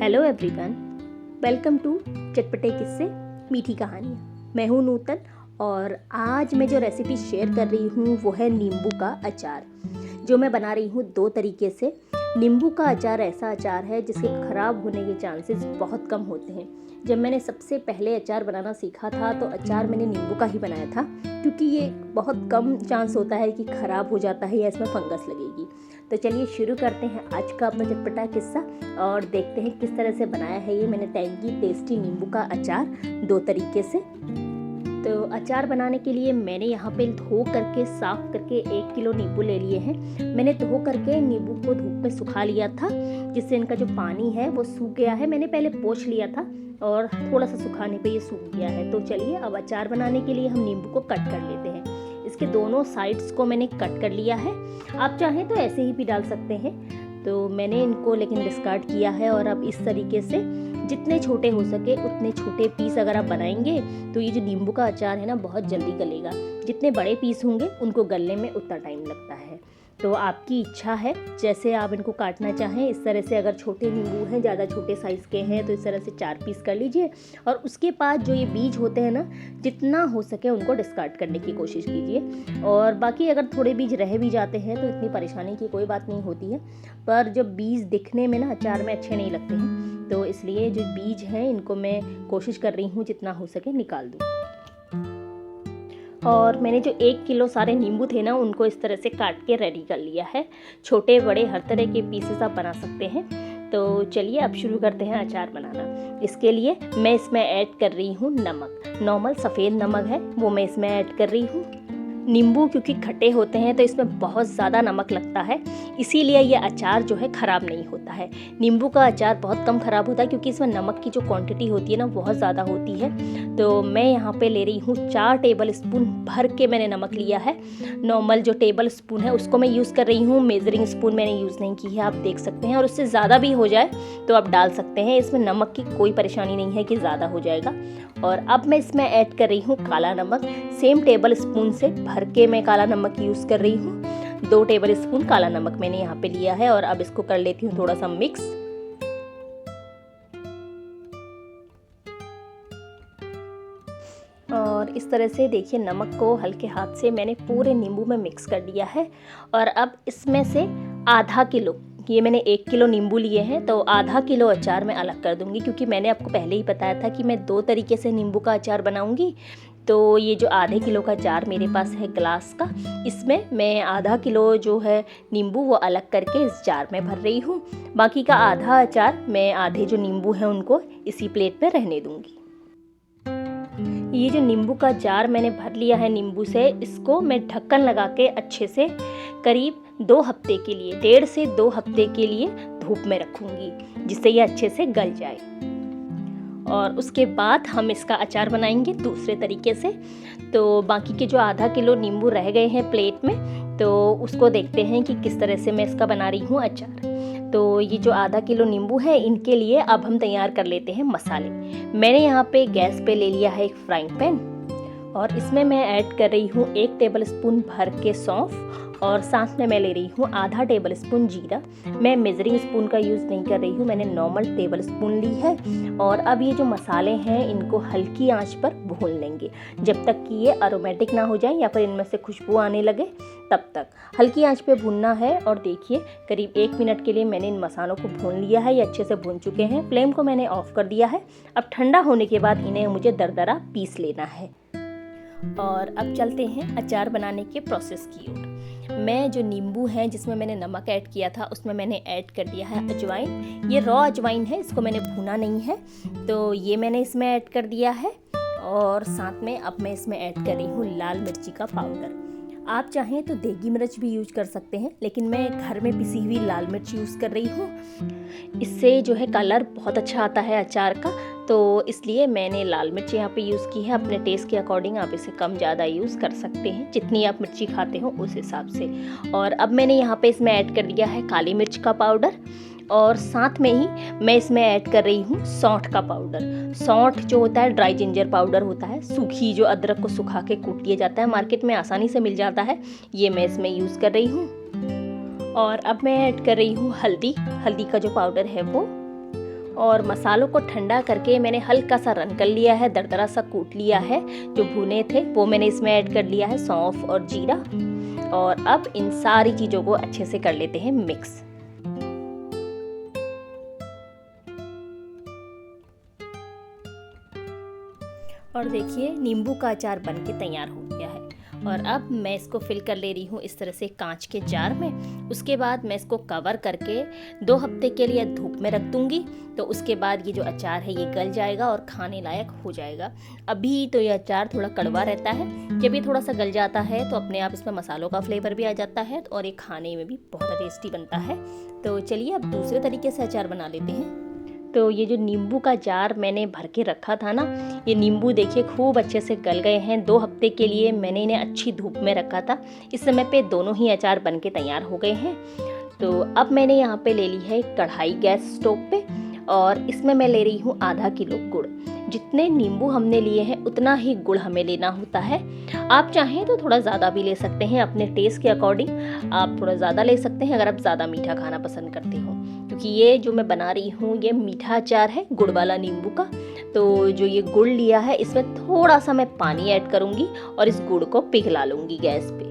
Hello everyone, welcome to चटपटे किस्से मीठी कहानियाँ। मैं हूँ नूतन और आज मैं जो रेसिपी शेयर कर रही हूँ वो है नींबू का अचार, जो मैं बना रही हूँ दो तरीके से। नींबू का अचार ऐसा अचार है जिसके ख़राब होने के चांसेस बहुत कम होते हैं। जब मैंने सबसे पहले अचार बनाना सीखा था तो अचार मैंने नींबू का ही बनाया था, क्योंकि ये बहुत कम चांस होता है कि ख़राब हो जाता है या इसमें फंगस लगेगी। तो चलिए शुरू करते हैं आज का अपना चटपटा किस्सा और देखते हैं किस तरह से बनाया है ये मैंने टैंगी टेस्टी नींबू का अचार दो तरीके से। तो अचार बनाने के लिए मैंने यहाँ पे धो करके साफ़ करके 1 किलो नींबू ले लिए हैं। मैंने धो करके नींबू को धूप में सुखा लिया था, जिससे इनका जो पानी है वो सूख गया है। मैंने पहले पोंछ लिया था और थोड़ा सा सुखाने पे ये सूख गया है। तो चलिए अब अचार बनाने के लिए हम नींबू को कट कर लेते हैं। इसके दोनों साइड्स को मैंने कट कर लिया है। आप चाहें तो ऐसे ही भी डाल सकते हैं, तो मैंने इनको लेकिन डिस्कार्ड किया है। और अब इस तरीके से जितने छोटे हो सके उतने छोटे पीस अगर आप बनाएंगे तो ये जो नींबू का अचार है ना बहुत जल्दी गलेगा। जितने बड़े पीस होंगे उनको गलने में उतना टाइम लगता है। तो आपकी इच्छा है जैसे आप इनको काटना चाहें। इस तरह से अगर छोटे नींबू हैं, ज़्यादा छोटे साइज़ के हैं, तो इस तरह से 4 पीस कर लीजिए। और उसके बाद जो ये बीज होते हैं ना, जितना हो सके उनको डिस्कार्ड करने की कोशिश कीजिए। और बाकी अगर थोड़े बीज रह भी जाते हैं तो इतनी परेशानी की कोई बात नहीं होती है। पर जब बीज दिखने में ना अचार में अच्छे नहीं लगते हैं, तो इसलिए जो बीज हैं इनको मैं कोशिश कर रही हूँ जितना हो सके निकाल दूँ। और मैंने जो 1 किलो सारे नींबू थे ना उनको इस तरह से काट के रेडी कर लिया है। छोटे बड़े हर तरह के पीसेस आप बना सकते हैं। तो चलिए अब शुरू करते हैं अचार बनाना। इसके लिए मैं इसमें ऐड कर रही हूँ नमक। नॉर्मल सफ़ेद नमक है वो मैं इसमें ऐड कर रही हूँ। नींबू क्योंकि खट्टे होते हैं तो इसमें बहुत ज़्यादा नमक लगता है, इसीलिए ये अचार जो है ख़राब नहीं होता है। नींबू का अचार बहुत कम ख़राब होता है क्योंकि इसमें नमक की जो क्वांटिटी होती है ना बहुत ज़्यादा होती है। तो मैं यहाँ पे ले रही हूँ 4 टेबल स्पून भर के मैंने नमक लिया है। नॉर्मल जो टेबल स्पून है उसको मैं यूज़ कर रही हूँ, मेजरिंग स्पून मैंने यूज़ नहीं की है, आप देख सकते हैं। और उससे ज़्यादा भी हो जाए तो आप डाल सकते हैं, इसमें नमक की कोई परेशानी नहीं है कि ज़्यादा हो जाएगा। और अब मैं इसमें ऐड कर रही हूँ काला नमक। सेम टेबल स्पून से भर के मैं काला नमक यूज़ कर रही हूँ। 2 टेबल स्पून काला नमक मैंने यहाँ पे लिया है। और अब इसको कर लेती हूँ थोड़ा सा मिक्स। और इस तरह से देखिए नमक को हल्के हाथ से मैंने पूरे नींबू में मिक्स कर दिया है। और अब इसमें से आधा किलो, ये मैंने 1 किलो नींबू लिए हैं तो आधा किलो अचार मैं अलग कर दूंगी, क्योंकि मैंने आपको पहले ही बताया था कि मैं 2 तरीके से नींबू का अचार बनाऊंगी। तो ये जो आधे किलो का जार मेरे पास है ग्लास का, इसमें मैं आधा किलो जो है नींबू वो अलग करके इस जार में भर रही हूँ। बाकी का आधा अचार मैं आधे जो नींबू हैं उनको इसी प्लेट में रहने दूंगी। ये जो नींबू का जार मैंने भर लिया है नींबू से, इसको मैं ढक्कन लगा के अच्छे से करीब 2 हफ्ते के लिए, 1.5 से 2 हफ्ते के लिए धूप में रखूँगी, जिससे ये अच्छे से गल जाए। और उसके बाद हम इसका अचार बनाएंगे दूसरे तरीके से। तो बाकी के जो आधा किलो नींबू रह गए हैं प्लेट में, तो उसको देखते हैं कि किस तरह से मैं इसका बना रही हूँ अचार। तो ये जो आधा किलो नींबू है इनके लिए अब हम तैयार कर लेते हैं मसाले। मैंने यहाँ पे गैस पे ले लिया है एक फ्राइंग पैन और इसमें मैं ऐड कर रही हूँ 1 टेबल स्पून भर के सौंफ। और साथ में मैं ले रही हूँ आधा टेबल स्पून जीरा। मैं मेजरिंग स्पून का यूज़ नहीं कर रही हूँ, मैंने नॉर्मल टेबल स्पून ली है। और अब ये जो मसाले हैं इनको हल्की आंच पर भून लेंगे जब तक कि ये अरोमेटिक ना हो जाए या फिर इनमें से खुशबू आने लगे, तब तक हल्की आंच पे भूनना है। और देखिए करीब 1 मिनट के लिए मैंने इन मसालों को भून लिया है, ये अच्छे से भून चुके हैं। फ्लेम को मैंने ऑफ कर दिया है। अब ठंडा होने के बाद इन्हें मुझे दरदरा पीस लेना है। और अब चलते हैं अचार बनाने के प्रोसेस की ओर। मैं जो नींबू है जिसमें मैंने नमक ऐड किया था उसमें मैंने ऐड कर दिया है अजवाइन। ये रॉ अजवाइन है, इसको मैंने भूना नहीं है, तो ये मैंने इसमें ऐड कर दिया है। और साथ में अब मैं इसमें ऐड कर रही हूँ लाल मिर्ची का पाउडर। आप चाहें तो देगी मिर्च भी यूज कर सकते हैं, लेकिन मैं घर में पिसी हुई लाल मिर्च यूज़ कर रही हूँ। इससे जो है कलर बहुत अच्छा आता है अचार का, तो इसलिए मैंने लाल मिर्च यहाँ पे यूज़ की है। अपने टेस्ट के अकॉर्डिंग आप इसे कम ज़्यादा यूज़ कर सकते हैं, जितनी आप मिर्ची खाते हो उस हिसाब से। और अब मैंने यहाँ पे इसमें ऐड कर दिया है काली मिर्च का पाउडर। और साथ में ही मैं इसमें ऐड कर रही हूँ सौंठ का पाउडर। सौंठ जो होता है ड्राई जिंजर पाउडर होता है, सूखी जो अदरक को सुखा के कूट लिया जाता है, मार्केट में आसानी से मिल जाता है, ये मैं इसमें यूज़ कर रही हूँ। और अब मैं ऐड कर रही हूँ हल्दी का जो पाउडर है वो। और मसालों को ठंडा करके मैंने हल्का सा रन कर लिया है, दरदरा सा कूट लिया है। जो भुने थे वो मैंने इसमें ऐड कर लिया है, सौंफ और जीरा। और अब इन सारी चीज़ों को अच्छे से कर लेते हैं मिक्स। और देखिए नींबू का अचार बनके तैयार हो गया है। और अब मैं इसको फिल कर ले रही हूँ इस तरह से कांच के जार में। उसके बाद मैं इसको कवर करके 2 हफ्ते के लिए धूप में रख दूँगी। तो उसके बाद ये जो अचार है ये गल जाएगा और खाने लायक हो जाएगा। अभी तो ये अचार थोड़ा कड़वा रहता है, जब ये थोड़ा सा गल जाता है तो अपने आप इसमें मसालों का फ्लेवर भी आ जाता है और ये खाने में भी बहुत टेस्टी बनता है। तो चलिए अब दूसरे तरीके से अचार बना लेते हैं। तो ये जो नींबू का जार मैंने भर के रखा था ना, ये नींबू देखिए खूब अच्छे से गल गए हैं। 2 हफ्ते के लिए मैंने इन्हें अच्छी धूप में रखा था। इस समय पे दोनों ही अचार बन के तैयार हो गए हैं। तो अब मैंने यहाँ पे ले ली है कढ़ाई गैस स्टोव पे और इसमें मैं ले रही हूँ आधा किलो गुड़। जितने नींबू हमने लिए हैं उतना ही गुड़ हमें लेना होता है। आप चाहें तो थोड़ा ज़्यादा भी ले सकते हैं, अपने टेस्ट के अकॉर्डिंग आप थोड़ा ज़्यादा ले सकते हैं अगर आप ज़्यादा मीठा खाना पसंद करते हो। क्योंकि ये जो मैं बना रही हूँ ये मीठा अचार है गुड़ वाला नींबू का। तो जो ये गुड़ लिया है इसमें थोड़ा सा मैं पानी ऐड करूँगी और इस गुड़ को पिघला लूँगी गैस पे।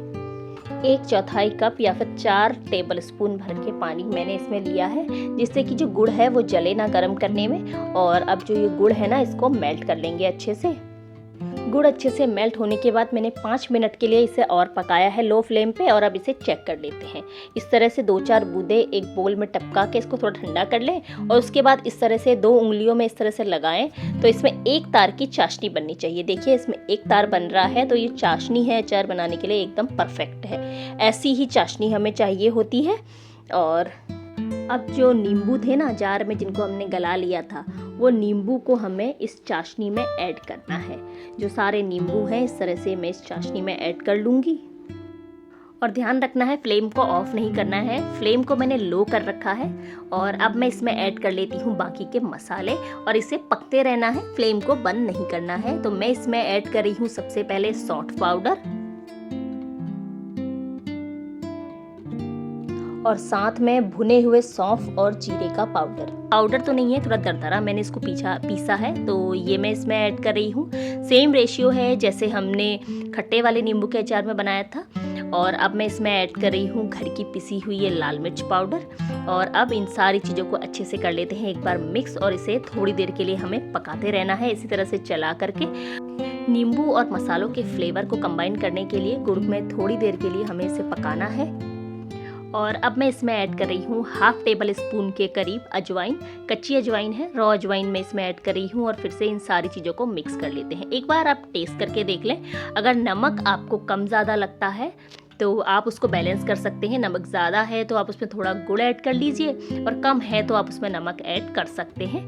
1/4 कप या फिर 4 टेबल स्पून भर के पानी मैंने इसमें लिया है, जिससे कि जो गुड़ है वो जले ना गर्म करने में। और अब जो ये गुड़ है ना इसको मेल्ट कर लेंगे अच्छे से। गुड़ अच्छे से मेल्ट होने के बाद मैंने 5 मिनट के लिए इसे और पकाया है लो फ्लेम पे। और अब इसे चेक कर लेते हैं। इस तरह से 2-4 बूंदे एक बोल में टपका के इसको थोड़ा ठंडा कर लें और उसके बाद इस तरह से 2 उंगलियों में इस तरह से लगाएं तो इसमें 1 तार की चाशनी बननी चाहिए। देखिए इसमें 1 तार बन रहा है, तो ये चाशनी है अचार बनाने के लिए एकदम परफेक्ट है। ऐसी ही चाशनी हमें चाहिए होती है। और अब जो नींबू थे ना जार में जिनको हमने गला लिया था, वो नींबू को हमें इस चाशनी में ऐड करना है। जो सारे नींबू हैं इस तरह से मैं इस चाशनी में ऐड कर लूँगी। और ध्यान रखना है फ्लेम को ऑफ नहीं करना है, फ्लेम को मैंने लो कर रखा है। और अब मैं इसमें ऐड कर लेती हूँ बाकी के मसाले और इसे पकते रहना है, फ्लेम को बंद नहीं करना है। तो मैं इसमें ऐड कर रही हूँ सबसे पहले सौंठ पाउडर और साथ में भुने हुए सौंफ और जीरे का पाउडर तो नहीं है, थोड़ा दरदरा मैंने इसको पीसा है। तो ये मैं इसमें ऐड कर रही हूँ। सेम रेशियो है जैसे हमने खट्टे वाले नींबू के अचार में बनाया था। और अब मैं इसमें ऐड कर रही हूँ घर की पिसी हुई ये लाल मिर्च पाउडर। और अब इन सारी चीज़ों को अच्छे से कर लेते हैं एक बार मिक्स और इसे थोड़ी देर के लिए हमें पकाते रहना है इसी तरह से चला करके। नींबू और मसालों के फ्लेवर को कंबाइन करने के लिए गुड़ में थोड़ी देर के लिए हमें इसे पकाना है। और अब मैं इसमें ऐड कर रही हूँ 1/2 टेबल स्पून के करीब अजवाइन। कच्ची अजवाइन है, रॉ अजवाइन मैं इसमें ऐड कर रही हूँ। और फिर से इन सारी चीज़ों को मिक्स कर लेते हैं। एक बार आप टेस्ट करके देख लें, अगर नमक आपको कम ज़्यादा लगता है तो आप उसको बैलेंस कर सकते हैं। नमक ज़्यादा है तो आप उसमें थोड़ा गुड़ ऐड कर लीजिए और कम है तो आप उसमें नमक ऐड कर सकते हैं।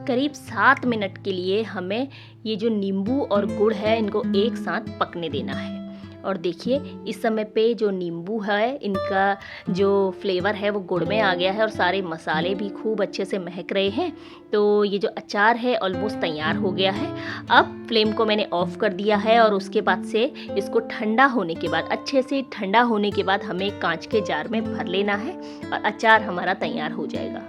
करीब 7 मिनट के लिए हमें ये जो नींबू और गुड़ है इनको एक साथ पकने देना है। और देखिए इस समय पे जो नींबू है इनका जो फ्लेवर है वो गुड़ में आ गया है और सारे मसाले भी खूब अच्छे से महक रहे हैं। तो ये जो अचार है ऑलमोस्ट तैयार हो गया है। अब फ्लेम को मैंने ऑफ कर दिया है और उसके बाद से इसको ठंडा होने के बाद, अच्छे से ठंडा होने के बाद हमें कांच के जार में भर लेना है और अचार हमारा तैयार हो जाएगा।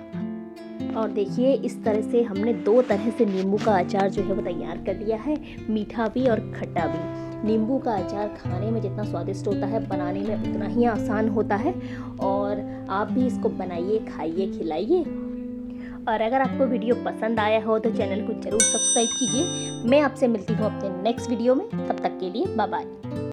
और देखिए इस तरह से हमने 2 तरह से नींबू का अचार जो है वो तैयार कर लिया है, मीठा भी और खट्टा भी। नींबू का अचार खाने में जितना स्वादिष्ट होता है बनाने में उतना ही आसान होता है। और आप भी इसको बनाइए, खाइए, खिलाइए। और अगर आपको वीडियो पसंद आया हो तो चैनल को जरूर सब्सक्राइब कीजिए। मैं आपसे मिलती हूँ अपने नेक्स्ट वीडियो में, तब तक के लिए बाय बाय।